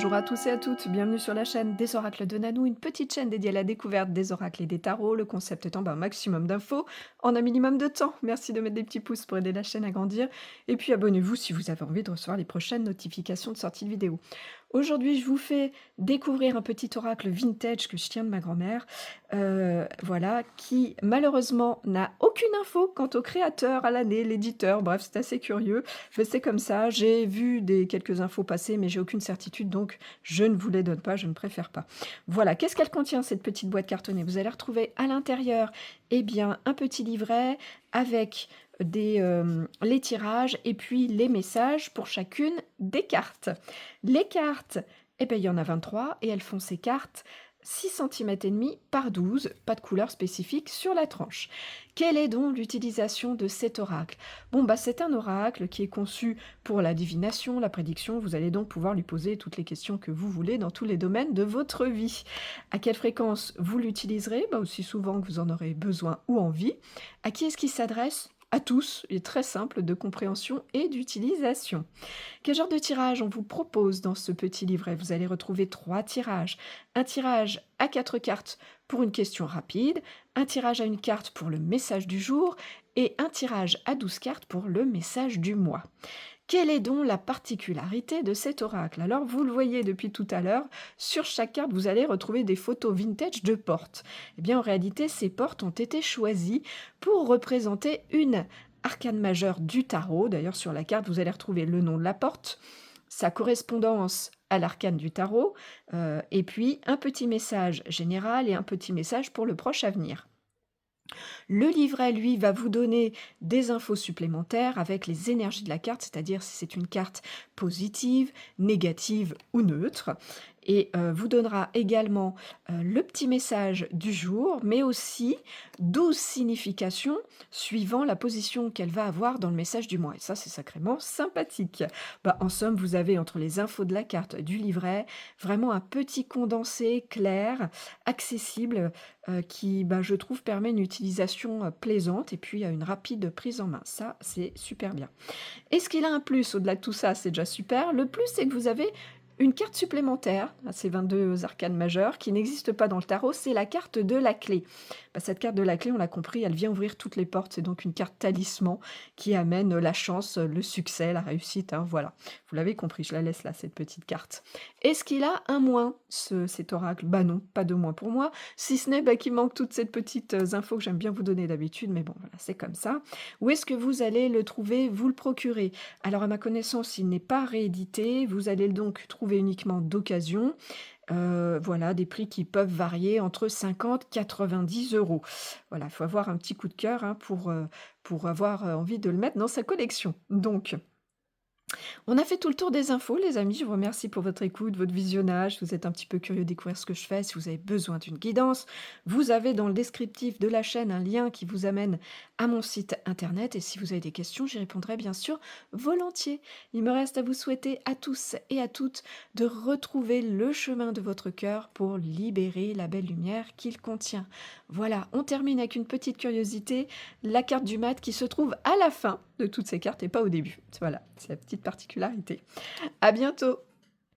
Bonjour à tous et à toutes, bienvenue sur la chaîne des oracles de Nanou, une petite chaîne dédiée à la découverte des oracles et des tarots. Le concept étant un maximum d'infos en un minimum de temps. Merci de mettre des petits pouces pour aider la chaîne à grandir. Et puis abonnez-vous si vous avez envie de recevoir les prochaines notifications de sortie de vidéo. Aujourd'hui, je vous fais découvrir un petit oracle vintage que je tiens de ma grand-mère, voilà, qui malheureusement n'a aucune info quant au créateur, à l'année, l'éditeur, bref, c'est assez curieux. Mais c'est comme ça, j'ai vu quelques infos passer, mais j'ai aucune certitude, donc je ne vous les donne pas, je ne préfère pas. Voilà, qu'est-ce qu'elle contient, cette petite boîte cartonnée? Vous allez retrouver à l'intérieur, eh bien, un petit livret avec les tirages et puis les messages pour chacune des cartes. Les cartes, eh bien, il y en a 23 et elles font ces cartes 6,5 cm par 12, pas de couleur spécifique sur la tranche. Quelle est donc l'utilisation de cet oracle? Bon, bah, c'est un oracle qui est conçu pour la divination, la prédiction. Vous allez donc pouvoir lui poser toutes les questions que vous voulez dans tous les domaines de votre vie. À quelle fréquence vous l'utiliserez? Bah, aussi souvent que vous en aurez besoin ou envie. À qui est-ce qu'il s'adresse? À tous. Il est très simple de compréhension et d'utilisation. Quel genre de tirage on vous propose dans ce petit livret? Vous allez retrouver 3 tirages. Un tirage à 4 cartes pour une question rapide, un tirage à une carte pour le message du jour et un tirage à 12 cartes pour le message du mois. Quelle est donc la particularité de cet oracle? Alors, vous le voyez depuis tout à l'heure, sur chaque carte, vous allez retrouver des photos vintage de portes. Eh bien, en réalité, ces portes ont été choisies pour représenter une arcane majeure du tarot. D'ailleurs, sur la carte, vous allez retrouver le nom de la porte, sa correspondance à l'arcane du tarot, et puis un petit message général et un petit message pour le proche avenir. Le livret, lui, va vous donner des infos supplémentaires avec les énergies de la carte, c'est-à-dire si c'est une carte positive, négative ou neutre, et vous donnera également le petit message du jour, mais aussi 12 significations suivant la position qu'elle va avoir dans le message du mois. Et ça, c'est sacrément sympathique. Bah, en somme, vous avez entre les infos de la carte du livret, vraiment un petit condensé clair, accessible, qui, bah, je trouve, permet une utilisation plaisante et puis une rapide prise en main. Ça, c'est super bien. Est-ce qu'il a un plus au-delà de tout ça? C'est déjà super. Le plus, c'est que vous avez une carte supplémentaire à ces 22 arcanes majeures qui n'existe pas dans le tarot, c'est la carte de la clé. Bah, cette carte de la clé, on l'a compris, elle vient ouvrir toutes les portes. C'est donc une carte talisman qui amène la chance, le succès, la réussite, hein, voilà. Vous l'avez compris, je la laisse là, cette petite carte. Est-ce qu'il a un moins, cet oracle? Bah non, pas de moins pour moi, si ce n'est bah, qu'il manque toutes ces petites infos que j'aime bien vous donner d'habitude, mais bon, voilà, c'est comme ça. Où est-ce que vous allez le trouver, vous le procurer? Alors, à ma connaissance, il n'est pas réédité. Vous allez donc trouver uniquement d'occasion. Voilà, des prix qui peuvent varier entre 50 et 90 €. Voilà, il faut avoir un petit coup de cœur, hein, pour avoir, envie de le mettre dans sa collection. Donc on a fait tout le tour des infos, les amis. Je vous remercie pour votre écoute, votre visionnage. Si vous êtes un petit peu curieux de découvrir ce que je fais, si vous avez besoin d'une guidance, vous avez dans le descriptif de la chaîne un lien qui vous amène à mon site internet. Et si vous avez des questions, j'y répondrai bien sûr volontiers. Il me reste à vous souhaiter à tous et à toutes de retrouver le chemin de votre cœur pour libérer la belle lumière qu'il contient. Voilà, on termine avec une petite curiosité, la carte du mat qui se trouve à la fin de toutes ces cartes et pas au début. Voilà, c'est la petite particularité. À bientôt!